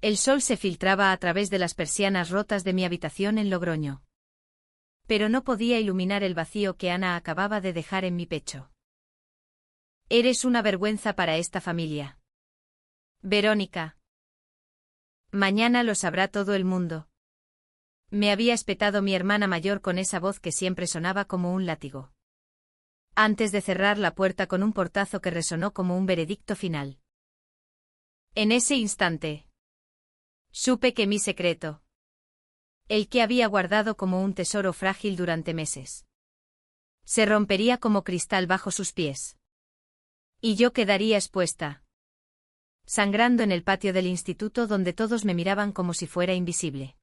El sol se filtraba a través de las persianas rotas de mi habitación en Logroño. Pero no podía iluminar el vacío que Ana acababa de dejar en mi pecho. Eres una vergüenza para esta familia. Verónica. Mañana lo sabrá todo el mundo. Me había espetado mi hermana mayor con esa voz que siempre sonaba como un látigo. Antes de cerrar la puerta con un portazo que resonó como un veredicto final. En ese instante, supe que mi secreto, el que había guardado como un tesoro frágil durante meses, se rompería como cristal bajo sus pies. Y yo quedaría expuesta, sangrando en el patio del instituto donde todos me miraban como si fuera invisible.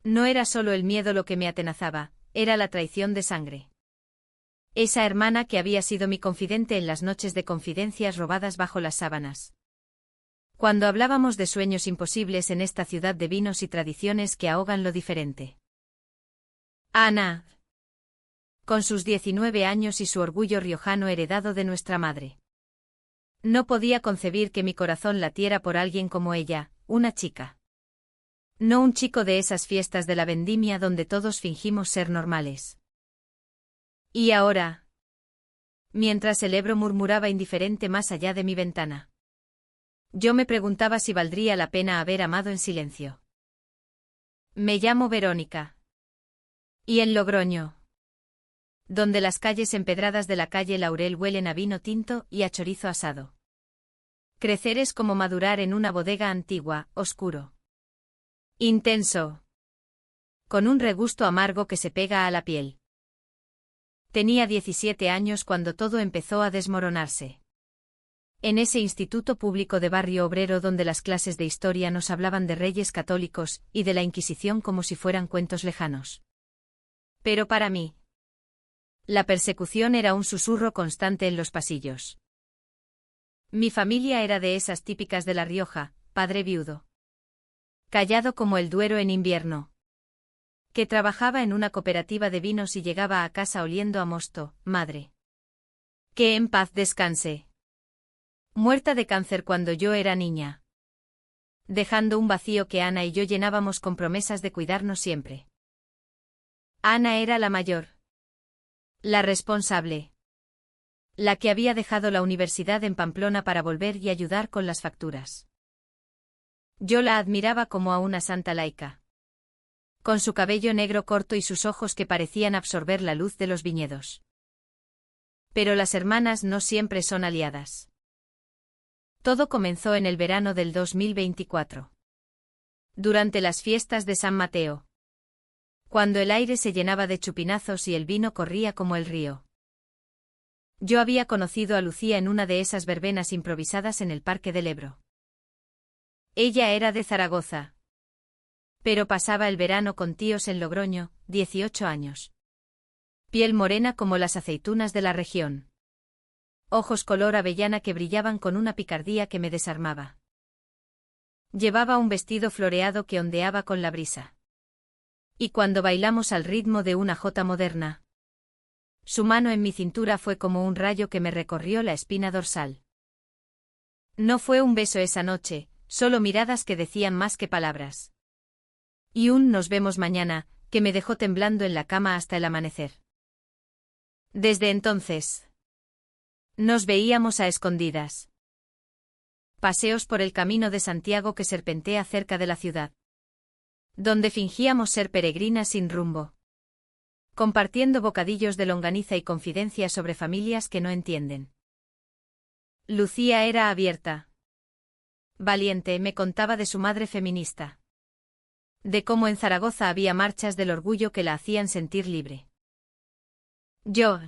No era solo el miedo lo que me atenazaba, era la traición de sangre. Esa hermana que había sido mi confidente en las noches de confidencias robadas bajo las sábanas. Cuando hablábamos de sueños imposibles en esta ciudad de vinos y tradiciones que ahogan lo diferente. Ana. Con sus 19 años y su orgullo riojano heredado de nuestra madre. No podía concebir que mi corazón latiera por alguien como ella, una chica. No un chico de esas fiestas de la vendimia donde todos fingimos ser normales. Y ahora. Mientras el Ebro murmuraba indiferente más allá de mi ventana. Yo me preguntaba si valdría la pena haber amado en silencio. Me llamo Verónica. Y en Logroño, donde las calles empedradas de la calle Laurel huelen a vino tinto y a chorizo asado. Crecer es como madurar en una bodega antigua, oscuro. Intenso. Con un regusto amargo que se pega a la piel. Tenía 17 años cuando todo empezó a desmoronarse. En ese instituto público de barrio obrero donde las clases de historia nos hablaban de reyes católicos y de la Inquisición como si fueran cuentos lejanos. Pero para mí, la persecución era un susurro constante en los pasillos. Mi familia era de esas típicas de La Rioja, padre viudo. Callado como el Duero en invierno. Que trabajaba en una cooperativa de vinos y llegaba a casa oliendo a mosto, madre. Que en paz descanse. Muerta de cáncer cuando yo era niña. Dejando un vacío que Ana y yo llenábamos con promesas de cuidarnos siempre. Ana era la mayor. La responsable. La que había dejado la universidad en Pamplona para volver y ayudar con las facturas. Yo la admiraba como a una santa laica. Con su cabello negro corto y sus ojos que parecían absorber la luz de los viñedos. Pero las hermanas no siempre son aliadas. Todo comenzó en el verano del 2024. Durante las fiestas de San Mateo. Cuando el aire se llenaba de chupinazos y el vino corría como el río. Yo había conocido a Lucía en una de esas verbenas improvisadas en el Parque del Ebro. Ella era de Zaragoza. Pero pasaba el verano con tíos en Logroño, 18 años. Piel morena como las aceitunas de la región. Ojos color avellana que brillaban con una picardía que me desarmaba. Llevaba un vestido floreado que ondeaba con la brisa. Y cuando bailamos al ritmo de una jota moderna, su mano en mi cintura fue como un rayo que me recorrió la espina dorsal. No fue un beso esa noche, solo miradas que decían más que palabras. Y un nos vemos mañana, que me dejó temblando en la cama hasta el amanecer. Desde entonces, nos veíamos a escondidas. Paseos por el camino de Santiago que serpentea cerca de la ciudad. Donde fingíamos ser peregrinas sin rumbo. Compartiendo bocadillos de longaniza y confidencias sobre familias que no entienden. Lucía era abierta. Valiente, me contaba de su madre feminista. De cómo en Zaragoza había marchas del orgullo que la hacían sentir libre. Yo,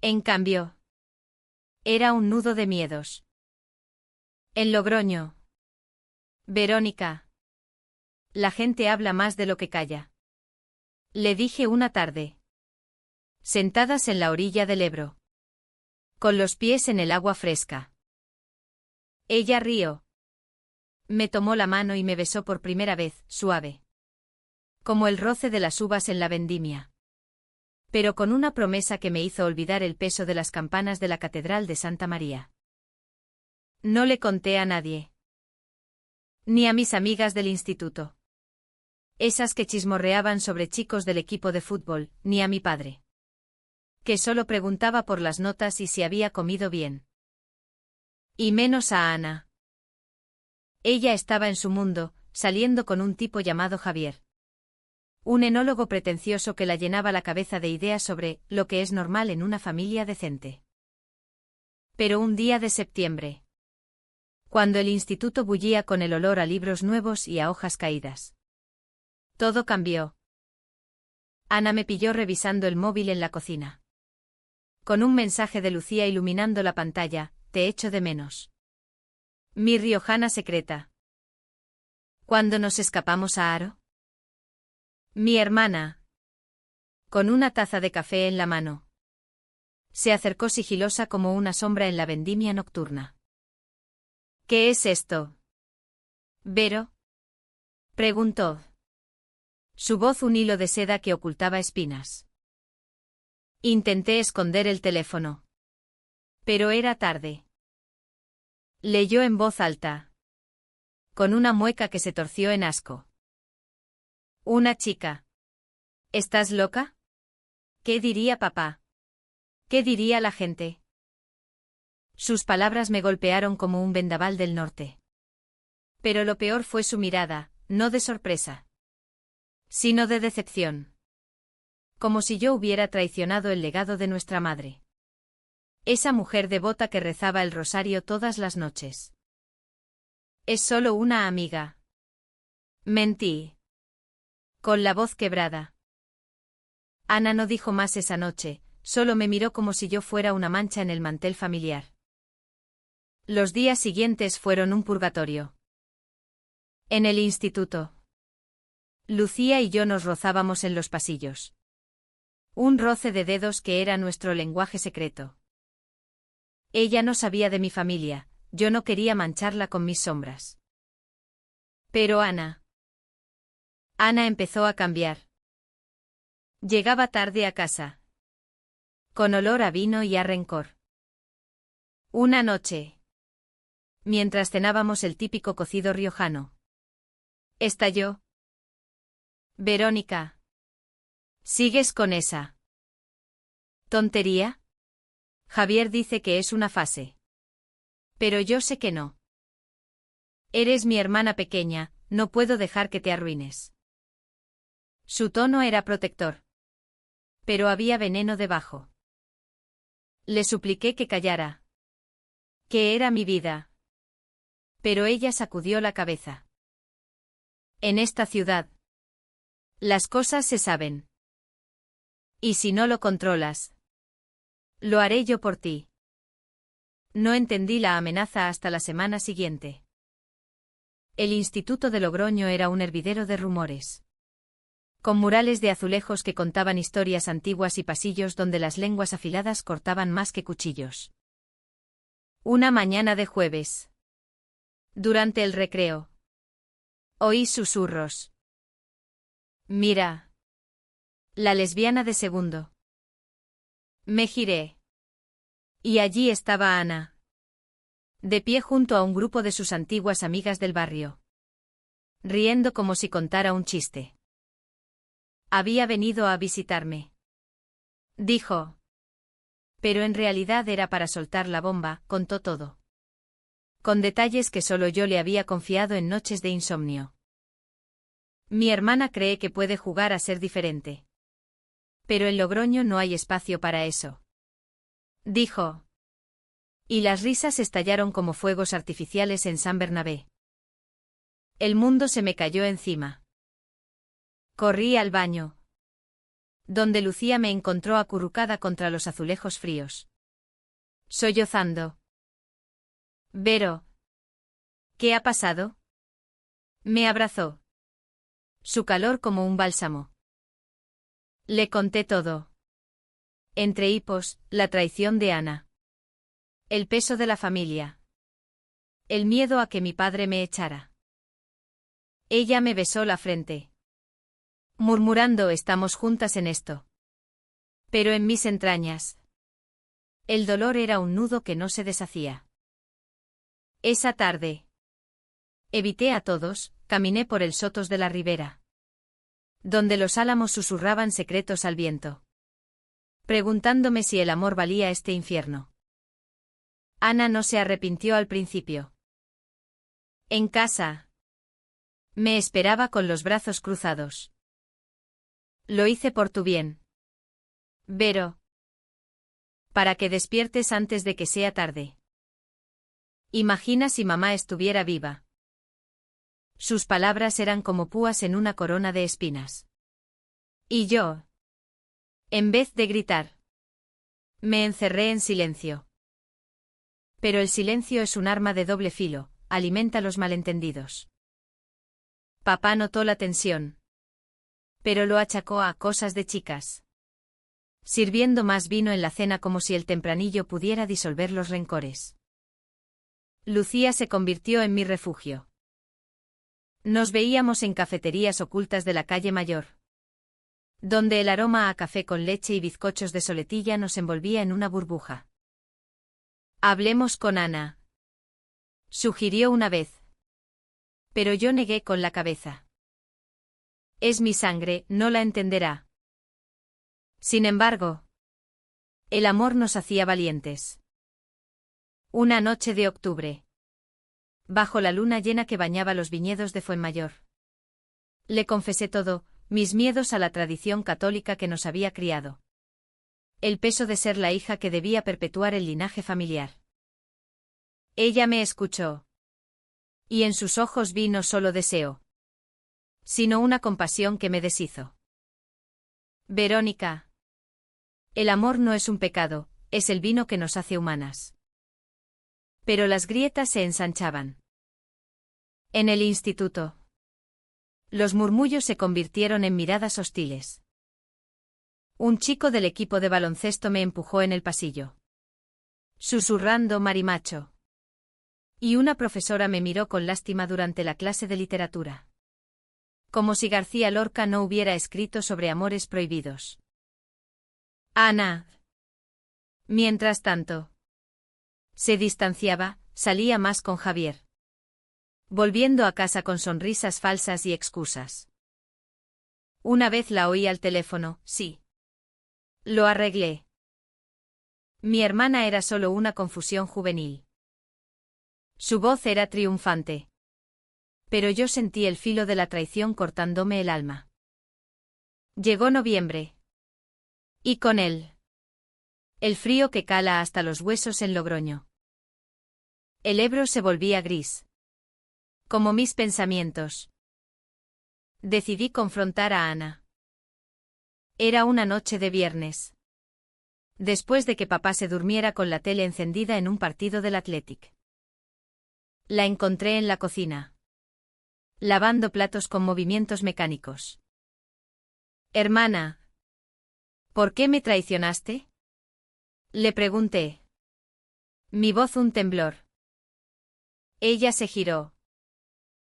en cambio, era un nudo de miedos. En Logroño. Verónica. La gente habla más de lo que calla. Le dije una tarde. Sentadas en la orilla del Ebro. Con los pies en el agua fresca. Ella rió. Me tomó la mano y me besó por primera vez, suave. Como el roce de las uvas en la vendimia. Pero con una promesa que me hizo olvidar el peso de las campanas de la Catedral de Santa María. No le conté a nadie. Ni a mis amigas del instituto. Esas que chismorreaban sobre chicos del equipo de fútbol, ni a mi padre. Que solo preguntaba por las notas y si había comido bien. Y menos a Ana. Ella estaba en su mundo, saliendo con un tipo llamado Javier. Un enólogo pretencioso que la llenaba la cabeza de ideas sobre lo que es normal en una familia decente. Pero un día de septiembre, cuando el instituto bullía con el olor a libros nuevos y a hojas caídas, todo cambió. Ana me pilló revisando el móvil en la cocina. Con un mensaje de Lucía iluminando la pantalla: te echo de menos. Mi riojana secreta. ¿Cuándo nos escapamos a Haro? Mi hermana, con una taza de café en la mano, se acercó sigilosa como una sombra en la vendimia nocturna. ¿Qué es esto? ¿Vero? Preguntó. Su voz un hilo de seda que ocultaba espinas. Intenté esconder el teléfono. Pero era tarde. Leyó en voz alta, con una mueca que se torció en asco. Una chica. ¿Estás loca? ¿Qué diría papá? ¿Qué diría la gente? Sus palabras me golpearon como un vendaval del norte. Pero lo peor fue su mirada, no de sorpresa, sino de decepción. Como si yo hubiera traicionado el legado de nuestra madre. Esa mujer devota que rezaba el rosario todas las noches. Es solo una amiga. Mentí. Con la voz quebrada. Ana no dijo más esa noche, solo me miró como si yo fuera una mancha en el mantel familiar. Los días siguientes fueron un purgatorio. En el instituto, Lucía y yo nos rozábamos en los pasillos. Un roce de dedos que era nuestro lenguaje secreto. Ella no sabía de mi familia, yo no quería mancharla con mis sombras. Pero Ana empezó a cambiar. Llegaba tarde a casa, con olor a vino y a rencor. Una noche, mientras cenábamos el típico cocido riojano, estalló. Verónica, ¿sigues con esa tontería? Javier dice que es una fase. Pero yo sé que no. Eres mi hermana pequeña, no puedo dejar que te arruines. Su tono era protector. Pero había veneno debajo. Le supliqué que callara. Que era mi vida. Pero ella sacudió la cabeza. En esta ciudad, las cosas se saben. Y si no lo controlas, lo haré yo por ti. No entendí la amenaza hasta la semana siguiente. El Instituto de Logroño era un hervidero de rumores. Con murales de azulejos que contaban historias antiguas y pasillos donde las lenguas afiladas cortaban más que cuchillos. Una mañana de jueves. Durante el recreo. Oí susurros. Mira. La lesbiana de segundo. Me giré. Y allí estaba Ana. De pie junto a un grupo de sus antiguas amigas del barrio. Riendo como si contara un chiste. Había venido a visitarme. Dijo. Pero en realidad era para soltar la bomba, contó todo. Con detalles que solo yo le había confiado en noches de insomnio. Mi hermana cree que puede jugar a ser diferente. Pero en Logroño no hay espacio para eso. Dijo. Y las risas estallaron como fuegos artificiales en San Bernabé. El mundo se me cayó encima. Corrí al baño, donde Lucía me encontró acurrucada contra los azulejos fríos. Sollozando. Vero. ¿Qué ha pasado? Me abrazó. Su calor como un bálsamo. Le conté todo. Entre hipos, la traición de Ana. El peso de la familia. El miedo a que mi padre me echara. Ella me besó la frente. Murmurando: estamos juntas en esto. Pero en mis entrañas, el dolor era un nudo que no se deshacía. Esa tarde, Evité a todos, caminé por el sotos de la ribera, donde los álamos susurraban secretos al viento, preguntándome si el amor valía este infierno. Ana no se arrepintió al principio. En casa me esperaba con los brazos cruzados. Lo hice por tu bien, Vero. Para que despiertes antes de que sea tarde. Imagina si mamá estuviera viva. Sus palabras eran como púas en una corona de espinas. Y yo, en vez de gritar, me encerré en silencio. Pero el silencio es un arma de doble filo, alimenta los malentendidos. Papá notó la tensión, pero lo achacó a cosas de chicas, sirviendo más vino en la cena como si el tempranillo pudiera disolver los rencores. Lucía se convirtió en mi refugio. Nos veíamos en cafeterías ocultas de la calle Mayor, donde el aroma a café con leche y bizcochos de soletilla nos envolvía en una burbuja. Hablemos con Ana, sugirió una vez. Pero yo negué con la cabeza. Es mi sangre, no la entenderá. Sin embargo, el amor nos hacía valientes. Una noche de octubre, bajo la luna llena que bañaba los viñedos de Fuenmayor, le confesé todo, mis miedos a la tradición católica que nos había criado, el peso de ser la hija que debía perpetuar el linaje familiar. Ella me escuchó. Y en sus ojos vi no solo deseo, sino una compasión que me deshizo. Verónica. El amor no es un pecado, es el vino que nos hace humanas. Pero las grietas se ensanchaban. En el instituto, los murmullos se convirtieron en miradas hostiles. Un chico del equipo de baloncesto me empujó en el pasillo, susurrando marimacho. Y una profesora me miró con lástima durante la clase de literatura. Como si García Lorca no hubiera escrito sobre amores prohibidos. Ana. Mientras tanto, se distanciaba, salía más con Javier, volviendo a casa con sonrisas falsas y excusas. Una vez la oí al teléfono, sí. Lo arreglé. Mi hermana era solo una confusión juvenil. Su voz era triunfante. Pero yo sentí el filo de la traición cortándome el alma. Llegó noviembre. Y con él, el frío que cala hasta los huesos en Logroño. El Ebro se volvía gris, como mis pensamientos. Decidí confrontar a Ana. Era una noche de viernes, después de que papá se durmiera con la tele encendida en un partido del Athletic. La encontré en la cocina, lavando platos con movimientos mecánicos. Hermana, ¿por qué me traicionaste? Le pregunté. Mi voz un temblor. Ella se giró,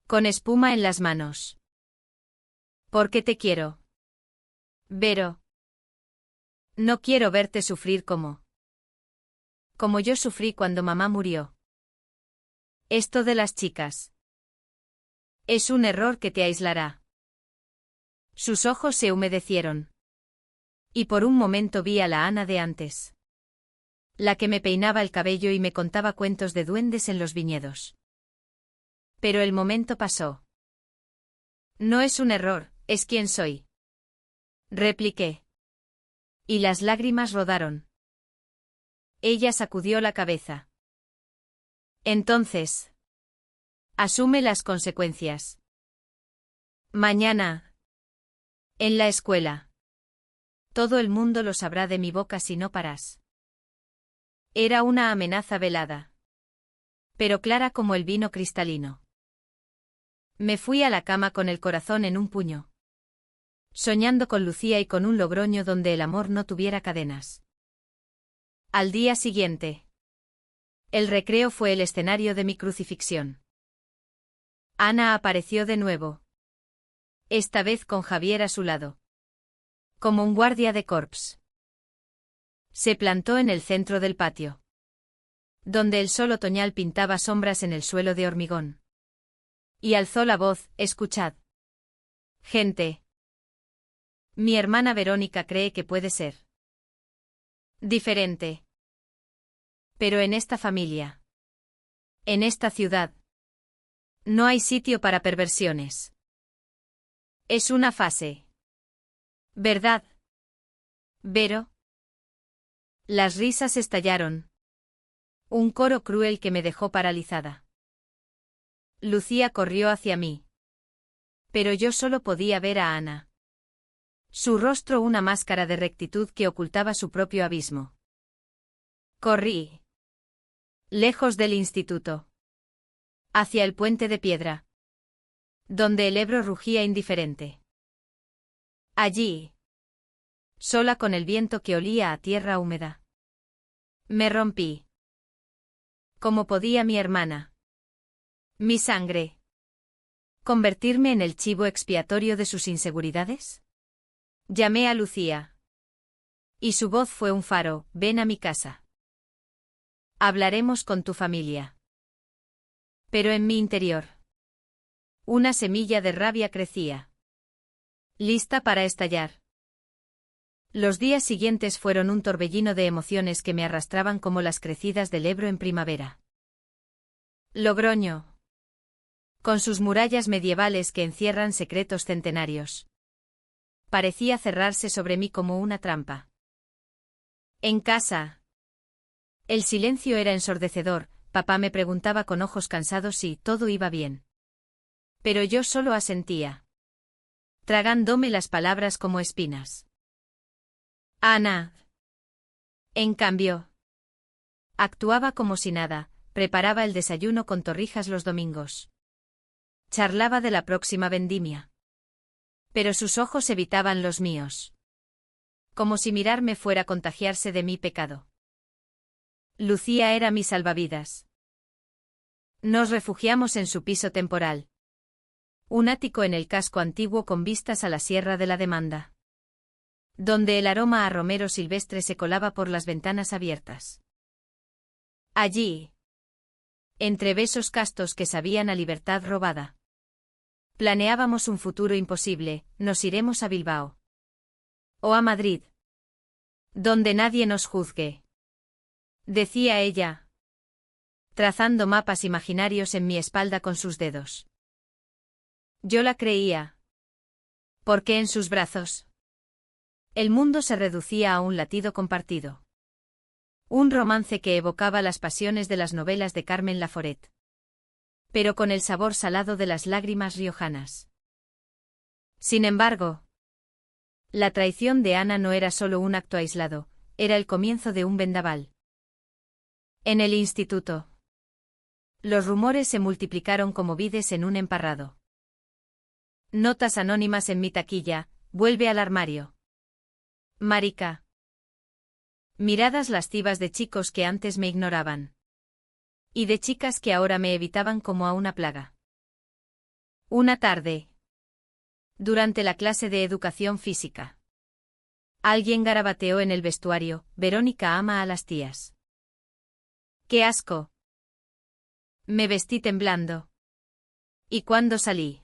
con espuma en las manos. ¿Por qué te quiero? Vero. No quiero verte sufrir como yo sufrí cuando mamá murió. Esto de las chicas es un error que te aislará. Sus ojos se humedecieron. Y por un momento vi a la Ana de antes, la que me peinaba el cabello y me contaba cuentos de duendes en los viñedos. Pero el momento pasó. No es un error, es quien soy, repliqué. Y las lágrimas rodaron. Ella sacudió la cabeza. Entonces, asume las consecuencias. Mañana, en la escuela, todo el mundo lo sabrá de mi boca si no paras. Era una amenaza velada, pero clara como el vino cristalino. Me fui a la cama con el corazón en un puño, soñando con Lucía y con un Logroño donde el amor no tuviera cadenas. Al día siguiente, el recreo fue el escenario de mi crucifixión. Ana apareció de nuevo, esta vez con Javier a su lado, como un guardia de corps. Se plantó en el centro del patio, donde el sol otoñal pintaba sombras en el suelo de hormigón. Y alzó la voz, escuchad. Gente. Mi hermana Verónica cree que puede ser diferente. Pero en esta familia, en esta ciudad, no hay sitio para perversiones. Es una fase. ¿Verdad, Vero? Las risas estallaron. Un coro cruel que me dejó paralizada. Lucía corrió hacia mí. Pero yo solo podía ver a Ana. Su rostro una máscara de rectitud que ocultaba su propio abismo. Corrí. Lejos del instituto. Hacia el puente de piedra. Donde el Ebro rugía indiferente. Allí. Sola con el viento que olía a tierra húmeda. Me rompí. Como podía mi hermana. Mi sangre. ¿Convertirme en el chivo expiatorio de sus inseguridades? Llamé a Lucía. Y su voz fue un faro, ven a mi casa. Hablaremos con tu familia. Pero en mi interior. Una semilla de rabia crecía. Lista para estallar. Los días siguientes fueron un torbellino de emociones que me arrastraban como las crecidas del Ebro en primavera. Logroño. Con sus murallas medievales que encierran secretos centenarios. Parecía cerrarse sobre mí como una trampa. En casa. El silencio era ensordecedor, papá me preguntaba con ojos cansados si todo iba bien. Pero yo solo asentía. Tragándome las palabras como espinas. Ana. En cambio. Actuaba como si nada, preparaba el desayuno con torrijas los domingos. Charlaba de la próxima vendimia. Pero sus ojos evitaban los míos. Como si mirarme fuera a contagiarse de mi pecado. Lucía era mi salvavidas. Nos refugiamos en su piso temporal. Un ático en el casco antiguo con vistas a la Sierra de la Demanda. Donde el aroma a romero silvestre se colaba por las ventanas abiertas. Allí. Entre besos castos que sabían a libertad robada. Planeábamos un futuro imposible, nos iremos a Bilbao. O a Madrid. Donde nadie nos juzgue. Decía ella. Trazando mapas imaginarios en mi espalda con sus dedos. Yo la creía. Porque en sus brazos. El mundo se reducía a un latido compartido. Un romance que evocaba las pasiones de las novelas de Carmen Laforet. Pero con el sabor salado de las lágrimas riojanas. Sin embargo, la traición de Ana no era solo un acto aislado, era el comienzo de un vendaval. En el instituto. Los rumores se multiplicaron como vides en un emparrado. Notas anónimas en mi taquilla, vuelve al armario. Marica. Miradas lascivas de chicos que antes me ignoraban. Y de chicas que ahora me evitaban como a una plaga. Una tarde. Durante la clase de educación física. Alguien garabateó en el vestuario, Verónica ama a las tías. ¡Qué asco! Me vestí temblando. Y cuando salí.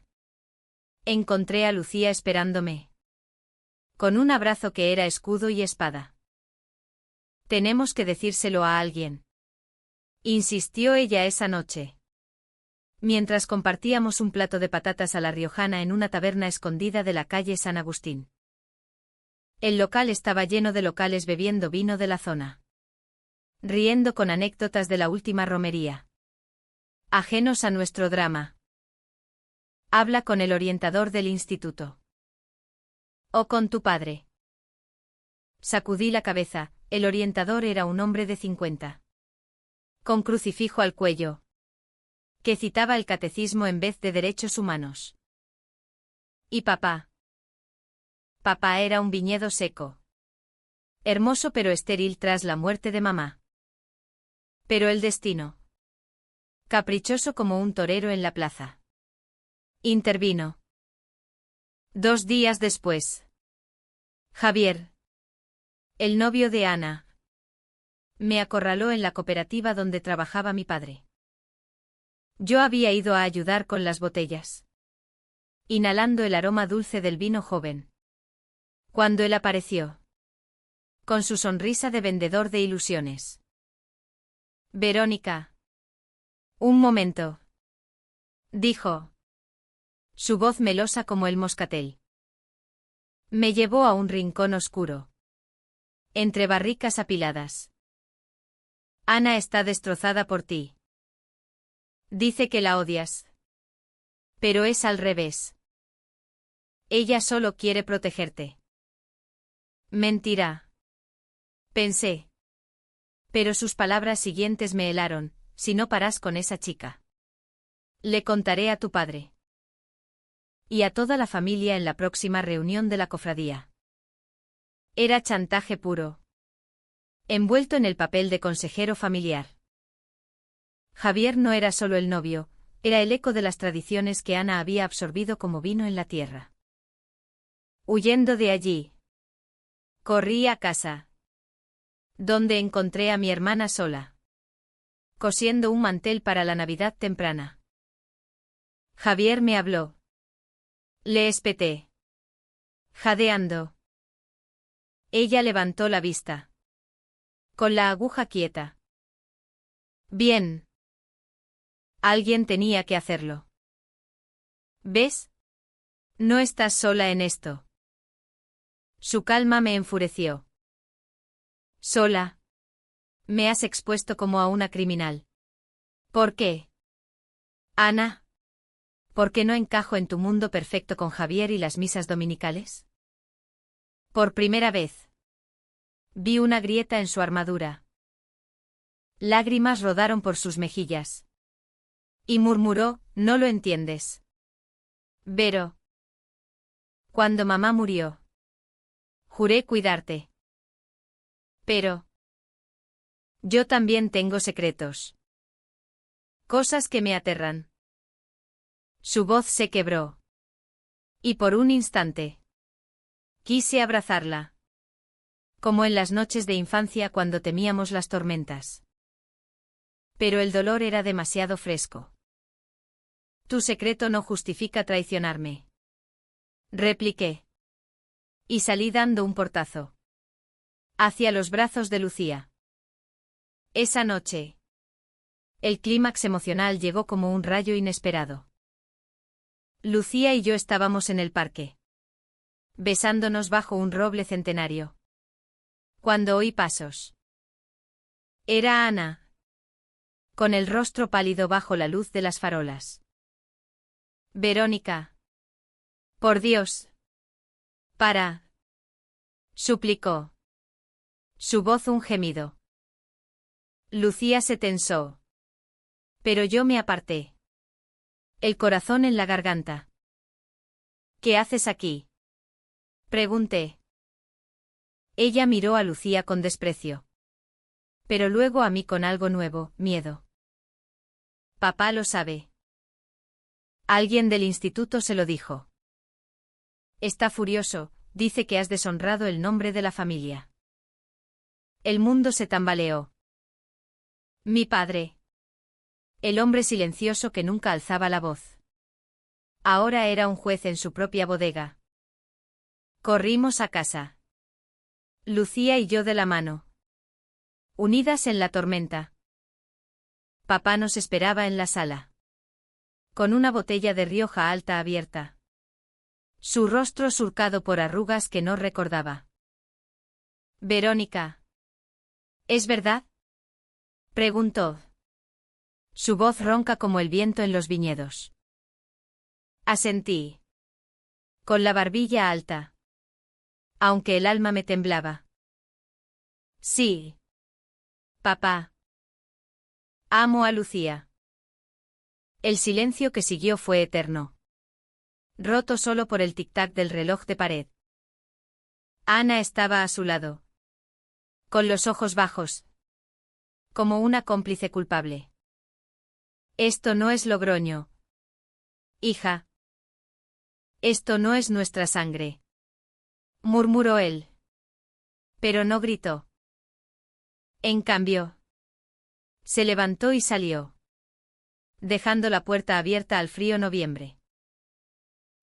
Encontré a Lucía esperándome. Con un abrazo que era escudo y espada. Tenemos que decírselo a alguien. Insistió ella esa noche. Mientras compartíamos un plato de patatas a la riojana en una taberna escondida de la calle San Agustín. El local estaba lleno de locales bebiendo vino de la zona. Riendo con anécdotas de la última romería. Ajenos a nuestro drama. Habla con el orientador del instituto. O con tu padre. Sacudí la cabeza, el orientador era un hombre de 50. Con crucifijo al cuello. Que citaba el catecismo en vez de derechos humanos. ¿Y papá? Papá era un viñedo seco. Hermoso pero estéril tras la muerte de mamá. Pero el destino. Caprichoso como un torero en la plaza. Intervino. 2 días después. Javier. El novio de Ana. Me acorraló en la cooperativa donde trabajaba mi padre. Yo había ido a ayudar con las botellas, inhalando el aroma dulce del vino joven. Cuando él apareció, con su sonrisa de vendedor de ilusiones. Verónica. Un momento. Dijo. Su voz melosa como el moscatel. Me llevó a un rincón oscuro. Entre barricas apiladas. Ana está destrozada por ti. Dice que la odias. Pero es al revés. Ella solo quiere protegerte. Mentira. Pensé. Pero sus palabras siguientes me helaron: si no paras con esa chica. Le contaré a tu padre. Y a toda la familia en la próxima reunión de la cofradía. Era chantaje puro. Envuelto en el papel de consejero familiar. Javier no era solo el novio, era el eco de las tradiciones que Ana había absorbido como vino en la tierra. Huyendo de allí, corrí a casa, donde encontré a mi hermana sola, cosiendo un mantel para la Navidad temprana. Javier me habló. Le espeté. Jadeando. Ella levantó la vista. Con la aguja quieta. Bien. Alguien tenía que hacerlo. ¿Ves? No estás sola en esto. Su calma me enfureció. Sola. Me has expuesto como a una criminal. ¿Por qué? Ana. ¿Por qué no encajo en tu mundo perfecto con Javier y las misas dominicales? Por primera vez. Vi una grieta en su armadura. Lágrimas rodaron por sus mejillas. Y murmuró: no lo entiendes. Vero. Cuando mamá murió, juré cuidarte. Pero yo también tengo secretos. Cosas que me aterran. Su voz se quebró. Y por un instante quise abrazarla. Como en las noches de infancia cuando temíamos las tormentas. Pero el dolor era demasiado fresco. Tu secreto no justifica traicionarme. Repliqué. Y salí dando un portazo. Hacia los brazos de Lucía. Esa noche. El clímax emocional llegó como un rayo inesperado. Lucía y yo estábamos en el parque. Besándonos bajo un roble centenario. Cuando oí pasos. Era Ana. Con el rostro pálido bajo la luz de las farolas. Verónica. Por Dios. Para. Suplicó. Su voz un gemido. Lucía se tensó. Pero yo me aparté. El corazón en la garganta. ¿Qué haces aquí? Pregunté. Ella miró a Lucía con desprecio. Pero luego a mí con algo nuevo: miedo. Papá lo sabe. Alguien del instituto se lo dijo. Está furioso, dice que has deshonrado el nombre de la familia. El mundo se tambaleó. Mi padre. El hombre silencioso que nunca alzaba la voz. Ahora era un juez en su propia bodega. Corrimos a casa. Lucía y yo de la mano. Unidas en la tormenta. Papá nos esperaba en la sala. Con una botella de Rioja Alta abierta. Su rostro surcado por arrugas que no recordaba. Verónica. ¿Es verdad? Preguntó. Su voz ronca como el viento en los viñedos. Asentí. Con la barbilla alta. Aunque el alma me temblaba. Sí. Papá. Amo a Lucía. El silencio que siguió fue eterno. Roto solo por el tic-tac del reloj de pared. Ana estaba a su lado. Con los ojos bajos. Como una cómplice culpable. Esto no es Logroño. Hija. Esto no es nuestra sangre. Murmuró él. Pero no gritó. En cambio. Se levantó y salió. dejando la puerta abierta al frío noviembre.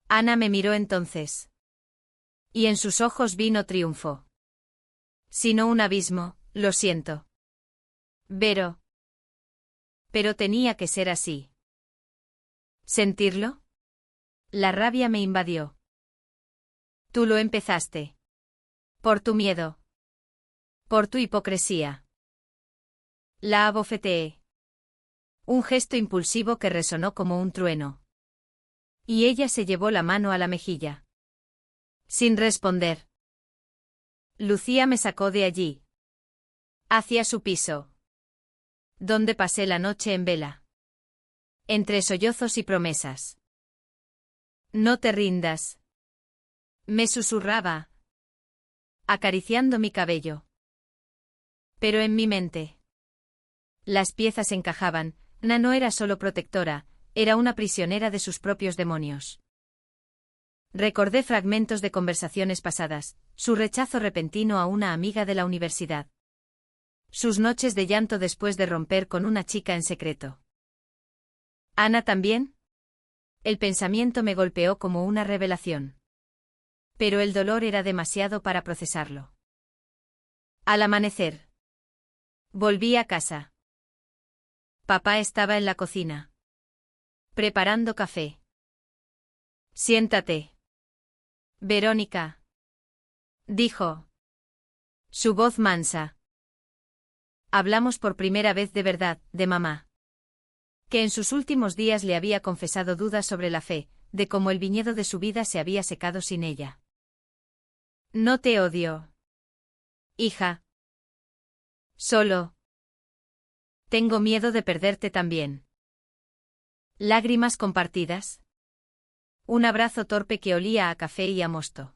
Ana me miró entonces. Y en sus ojos vi no triunfo, sino un abismo. Lo siento, Vero. Pero tenía que ser así. ¿Sentirlo? La rabia me invadió. Tú lo empezaste. Por tu miedo. Por tu hipocresía. La abofeteé. Un gesto impulsivo que resonó como un trueno. Y ella se llevó la mano a la mejilla. Sin responder. Lucía me sacó de allí. Hacia su piso. Donde pasé la noche en vela. Entre sollozos y promesas. No te rindas. Me susurraba. Acariciando mi cabello. Pero en mi mente. Las piezas encajaban. Ana no era solo protectora, era una prisionera de sus propios demonios. Recordé fragmentos de conversaciones pasadas, su rechazo repentino a una amiga de la universidad. Sus noches de llanto después de romper con una chica en secreto. ¿Ana también? El pensamiento me golpeó como una revelación. Pero el dolor era demasiado para procesarlo. Al amanecer. Volví a casa. Papá estaba en la cocina. Preparando café. Siéntate. Verónica. Dijo. Su voz mansa. Hablamos por primera vez de verdad, de mamá. Que en sus últimos días le había confesado dudas sobre la fe, de cómo el viñedo de su vida se había secado sin ella. No te odio. Hija. Solo. Tengo miedo de perderte también. Lágrimas compartidas. Un abrazo torpe que olía a café y a mosto.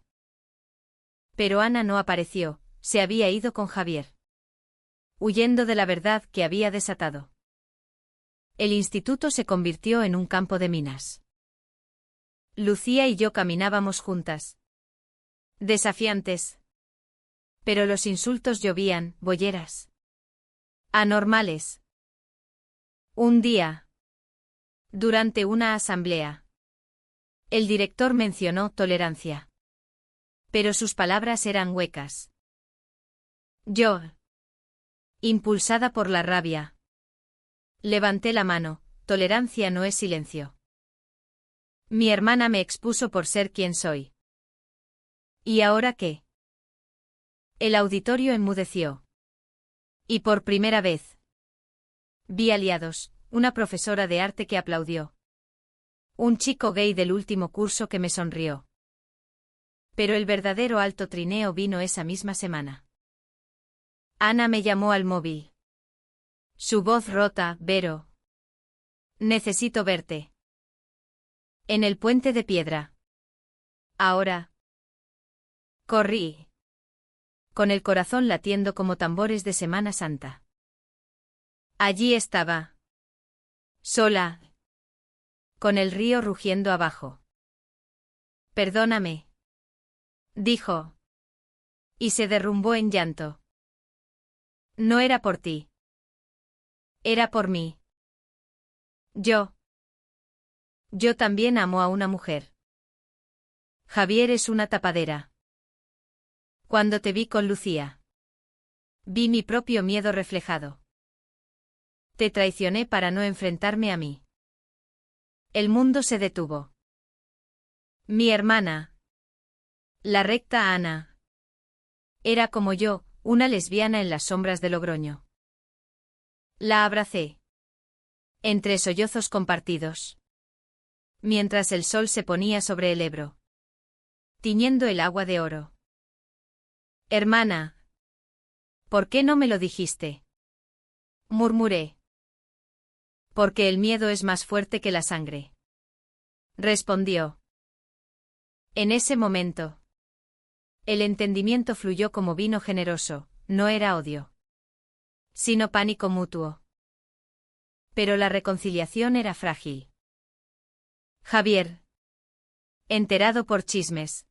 Pero Ana no apareció, se había ido con Javier. Huyendo de la verdad que había desatado. El instituto se convirtió en un campo de minas. Lucía y yo caminábamos juntas. Desafiantes. Pero los insultos llovían, bolleras. Anormales. Un día. Durante una asamblea. El director mencionó tolerancia. Pero sus palabras eran huecas. Yo. Impulsada por la rabia. Levanté la mano, tolerancia no es silencio. Mi hermana me expuso por ser quien soy. ¿Y ahora qué? El auditorio enmudeció. Y por primera vez. Vi aliados, una profesora de arte que aplaudió. Un chico gay del último curso que me sonrió. Pero el verdadero alto trineo vino esa misma semana. Ana me llamó al móvil. Su voz rota, Vero. Necesito verte. En el puente de piedra. Ahora. Corrí. Con el corazón latiendo como tambores de Semana Santa. Allí estaba. Sola. Con el río rugiendo abajo. Perdóname. Dijo. Y se derrumbó en llanto. No era por ti. Era por mí. Yo también amo a una mujer. Javier es una tapadera. Cuando te vi con Lucía. Vi mi propio miedo reflejado. Te traicioné para no enfrentarme a mí. El mundo se detuvo. Mi hermana. La recta Ana. Era como yo, una lesbiana en las sombras de Logroño. La abracé. Entre sollozos compartidos. Mientras el sol se ponía sobre el Ebro. Tiñendo el agua de oro. Hermana. ¿Por qué no me lo dijiste? Murmuré. Porque el miedo es más fuerte que la sangre. Respondió. En ese momento. El entendimiento fluyó como vino generoso, no era odio. Sino pánico mutuo. Pero la reconciliación era frágil. Javier. Enterado por chismes.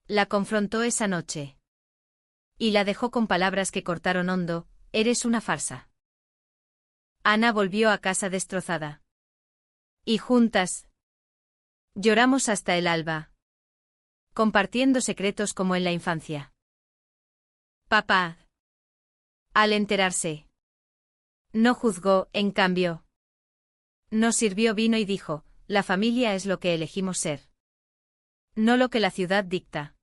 La confrontó esa noche. Y la dejó con palabras que cortaron hondo, eres una farsa. Ana volvió a casa destrozada. Y juntas lloramos hasta el alba, compartiendo secretos como en la infancia. Papá, al enterarse, no juzgó, en cambio. Nos sirvió vino y dijo, la familia es lo que elegimos ser, no lo que la ciudad dicta.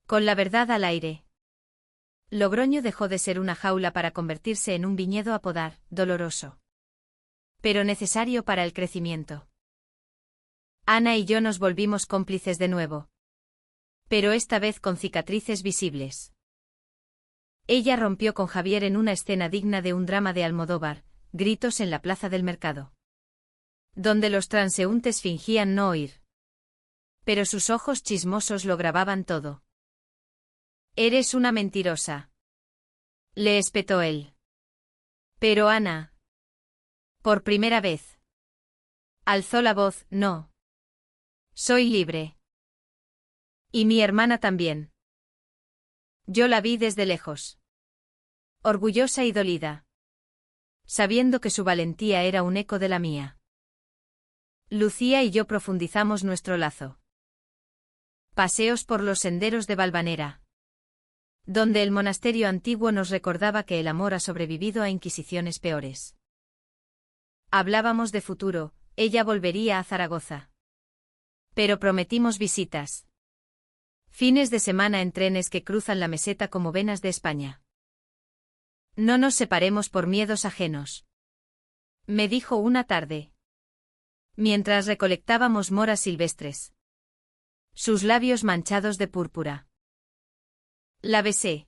Con la verdad al aire. Logroño dejó de ser una jaula para convertirse en un viñedo a podar, doloroso, pero necesario para el crecimiento. Ana y yo nos volvimos cómplices de nuevo, pero esta vez con cicatrices visibles. Ella rompió con Javier en una escena digna de un drama de Almodóvar, gritos en la plaza del mercado, donde los transeúntes fingían no oír. Pero sus ojos chismosos lo grababan todo. Eres una mentirosa, le espetó él. Pero Ana, por primera vez, alzó la voz, no. Soy libre. Y mi hermana también. Yo la vi desde lejos, orgullosa y dolida, sabiendo que su valentía era un eco de la mía. Lucía y yo profundizamos nuestro lazo. Paseos por los senderos de Valvanera, donde el monasterio antiguo nos recordaba que el amor ha sobrevivido a inquisiciones peores. Hablábamos de futuro, ella volvería a Zaragoza. Pero prometimos visitas. Fines de semana en trenes que cruzan la meseta como venas de España. No nos separemos por miedos ajenos, me dijo una tarde, mientras recolectábamos moras silvestres. Sus labios manchados de púrpura. La besé.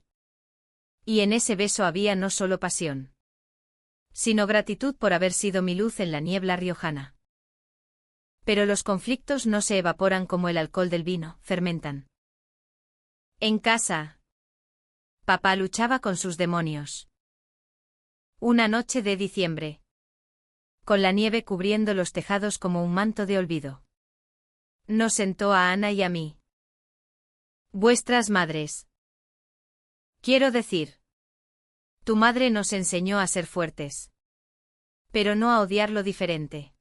Y en ese beso había no solo pasión, sino gratitud por haber sido mi luz en la niebla riojana. Pero los conflictos no se evaporan como el alcohol del vino, fermentan. En casa, papá luchaba con sus demonios. Una noche de diciembre, con la nieve cubriendo los tejados como un manto de olvido, nos sentó a Ana y a mí. Vuestras madres. Quiero decir, tu madre nos enseñó a ser fuertes, pero no a odiar lo diferente.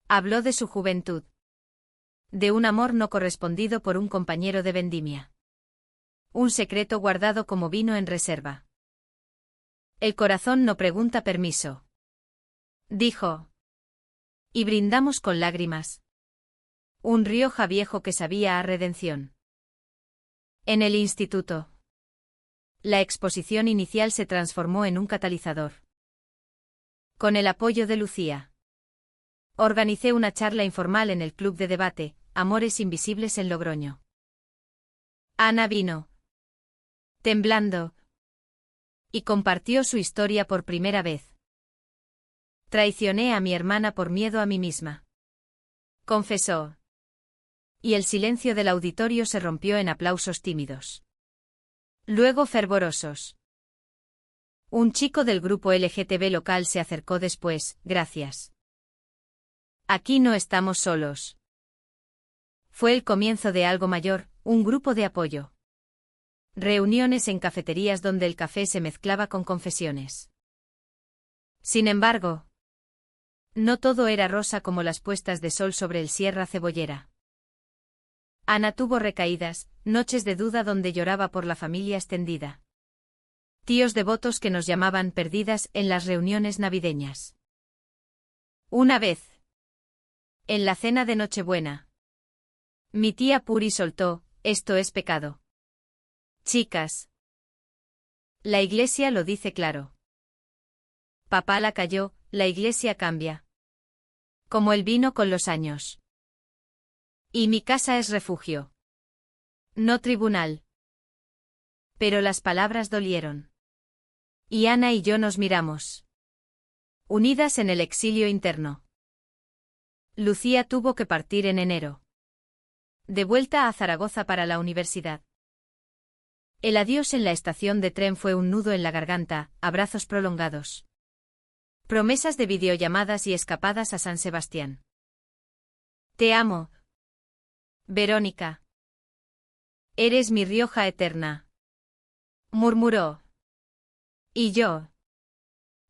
Habló de su juventud, de un amor no correspondido por un compañero de vendimia. Un secreto guardado como vino en reserva. El corazón no pregunta permiso, dijo. Y brindamos con lágrimas. Un Rioja viejo que sabía a redención. En el instituto, la exposición inicial se transformó en un catalizador. Con el apoyo de Lucía, organicé una charla informal en el club de debate, Amores Invisibles en Logroño. Ana vino, temblando, y compartió su historia por primera vez. Traicioné a mi hermana por miedo a mí misma, confesó. Y el silencio del auditorio se rompió en aplausos tímidos, luego fervorosos. Un chico del grupo LGTB local se acercó después, gracias. Aquí no estamos solos. Fue el comienzo de algo mayor, un grupo de apoyo. Reuniones en cafeterías donde el café se mezclaba con confesiones. Sin embargo, no todo era rosa como las puestas de sol sobre el Sierra Cebollera. Ana tuvo recaídas, noches de duda donde lloraba por la familia extendida. Tíos devotos que nos llamaban perdidas en las reuniones navideñas. Una vez, en la cena de Nochebuena, mi tía Puri soltó, esto es pecado. Chicas. La Iglesia lo dice claro. Papá la calló, la Iglesia cambia. Como el vino con los años. Y mi casa es refugio. No tribunal. Pero las palabras dolieron. Y Ana y yo nos miramos, unidas en el exilio interno. Lucía tuvo que partir en enero, de vuelta a Zaragoza para la universidad. El adiós en la estación de tren fue un nudo en la garganta, abrazos prolongados. Promesas de videollamadas y escapadas a San Sebastián. Te amo, Verónica. Eres mi Rioja eterna, murmuró. Y yo,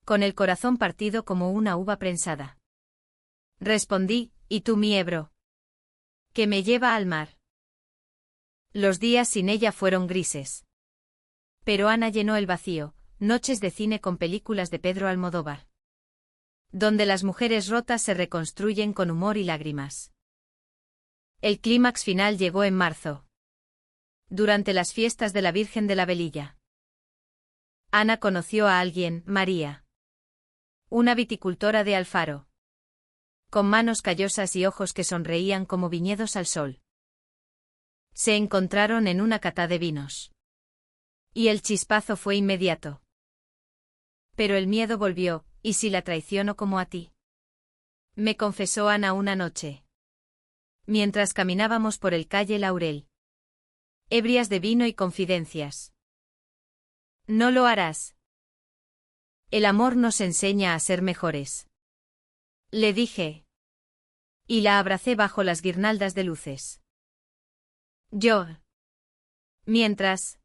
con el corazón partido como una uva prensada. Respondí, y tú mi Ebro, que me lleva al mar. Los días sin ella fueron grises. Pero Ana llenó el vacío, noches de cine con películas de Pedro Almodóvar, donde las mujeres rotas se reconstruyen con humor y lágrimas. El clímax final llegó en marzo, durante las fiestas de la Virgen de la Velilla. Ana conoció a alguien, María, una viticultora de Alfaro, con manos callosas y ojos que sonreían como viñedos al sol. Se encontraron en una cata de vinos. Y el chispazo fue inmediato. Pero el miedo volvió, ¿y si la traiciono como a ti? Me confesó Ana una noche, mientras caminábamos por el calle Laurel, ebrias de vino y confidencias. No lo harás. El amor nos enseña a ser mejores, le dije. Y la abracé bajo las guirnaldas de luces. Yo. Mientras.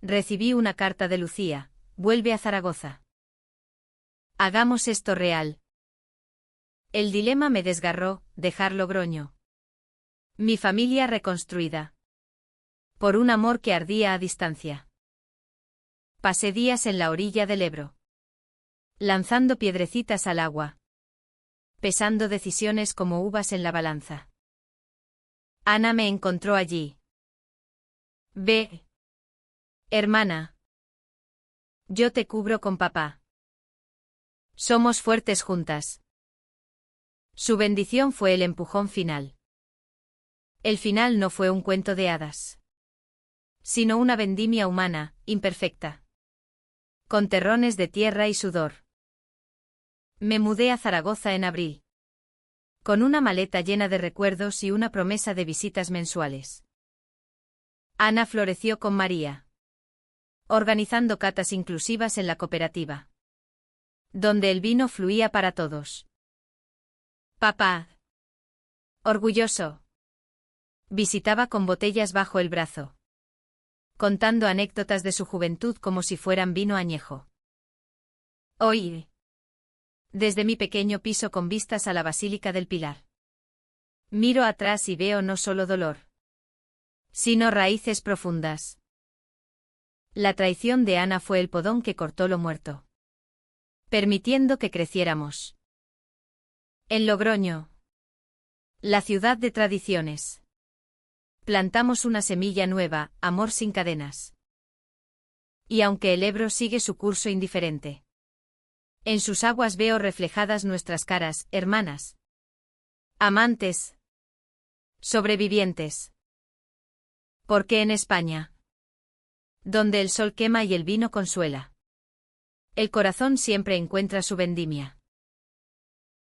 Recibí una carta de Lucía, vuelve a Zaragoza. Hagamos esto real. El dilema me desgarró, dejar Logroño. Mi familia reconstruida. Por un amor que ardía a distancia. Pasé días en la orilla del Ebro, lanzando piedrecitas al agua, pesando decisiones como uvas en la balanza. Ana me encontró allí. Ve, hermana. Yo te cubro con papá. Somos fuertes juntas. Su bendición fue el empujón final. El final no fue un cuento de hadas, sino una vendimia humana, imperfecta, con terrones de tierra y sudor. Me mudé a Zaragoza en abril, con una maleta llena de recuerdos y una promesa de visitas mensuales. Ana floreció con María, organizando catas inclusivas en la cooperativa, donde el vino fluía para todos. Papá, orgulloso, visitaba con botellas bajo el brazo, contando anécdotas de su juventud como si fueran vino añejo. Hoy, desde mi pequeño piso con vistas a la Basílica del Pilar, miro atrás y veo no solo dolor, sino raíces profundas. La traición de Ana fue el podón que cortó lo muerto, permitiendo que creciéramos. En Logroño, la ciudad de tradiciones, plantamos una semilla nueva, amor sin cadenas. Y aunque el Ebro sigue su curso indiferente, en sus aguas veo reflejadas nuestras caras, hermanas, amantes, sobrevivientes. Porque en España, donde el sol quema y el vino consuela, el corazón siempre encuentra su vendimia.